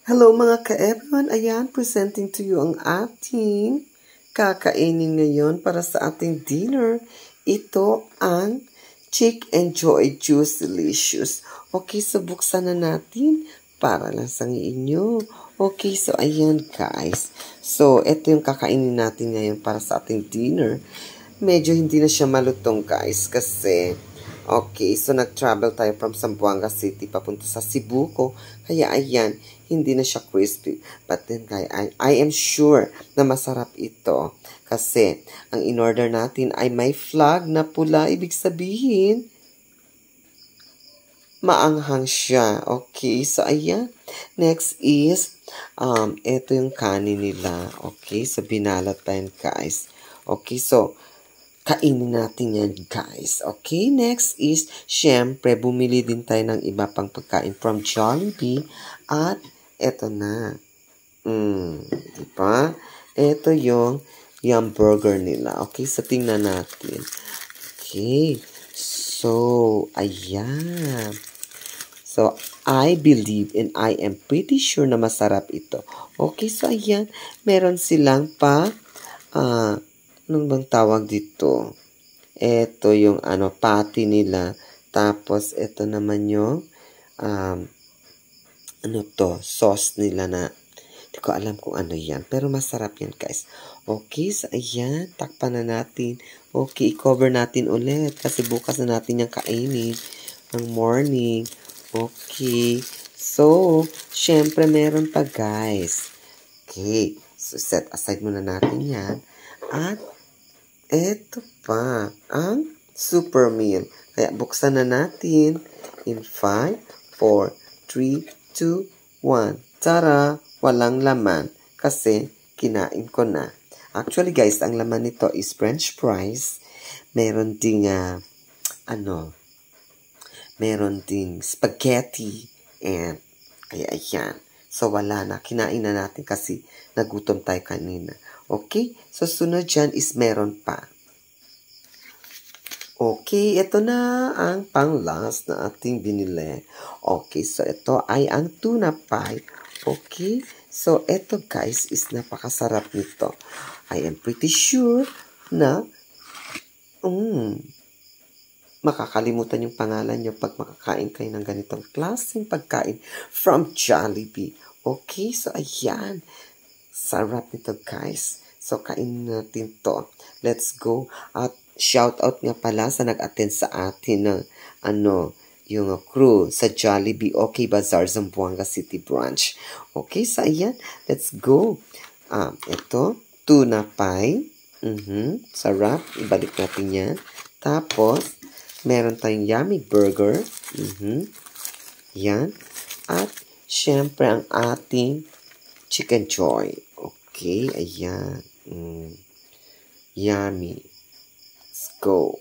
Hello mga ka-Ebron, ayan, presenting to you ang ating kakainin ngayon para sa ating dinner. Ito ang Chick and Joy Juice Delicious. Okay, so buksan na natin para lang sa inyo. Okay, so ayan guys. So, ito yung kakainin natin ngayon para sa ating dinner. Medyo hindi na siya malutong guys kasi okay, so nag-travel tayo from Zamboanga City papunta sa Cebu ko. Kaya ayan, hindi na siya crispy. But then guys, I am sure na masarap ito. Kasi ang in-order natin ay may flag na pula. Ibig sabihin, maanghang siya. Okay, so ayan. Next is, ito yung kanin nila. Okay, so binalat tayo guys. Okay, so kainin natin yan, guys. Okay, next is, syempre, bumili din tayo ng iba pang pagkain from Jollibee. At, eto na. Diba? Ito yung burger nila. Okay, so tingnan natin. Okay, so, ayan. So, I believe and I am pretty sure na masarap ito. Okay, so ayan. Meron silang anong bang tawag dito? Ito yung patty nila. Tapos, ito naman yung sauce nila na hindi ko alam kung ano yan. Pero masarap yan, guys. Okay, so ayan. Takpan na natin. Okay, i-cover natin ulit. Kasi bukas na natin yung kainin ng morning. Okay. So, syempre meron pa, guys. Okay. So, set aside muna natin yan. At, eto pa, ang super meal. Kaya buksan na natin in 5, 4, 3, 2, 1. Tara! Walang laman kasi kinain ko na. Actually guys, ang laman nito is french fries. Meron ding, meron ding spaghetti. And, kaya ayan. So, wala na. Kinain na natin kasi nagutom tayo kanina. Okay? So, sunod dyan is meron pa. Okay, ito na ang pang-last na ating binili. Okay, so ito ay ang tuna pie. Okay, so ito guys is napakasarap nito. I am pretty sure na makakalimutan yung pangalan nyo pag makakain kayo ng ganitong klaseng pagkain from Jollibee. Okay, so ayan. Sarap nito guys. So kainin natin to. Let's go. At shout out nga pala sa nag-attend sa atin ng yung crew sa Jollibee OK Bazaar Zamboanga City branch. Okay, so ayan. Let's go. Ito, tuna pie. Sarap. Ibalik natin yan. Tapos, meron tayong yummy burger. Yan. At, syempre, ang ating chicken joy. Okay, ayan. Yummy. Let's go.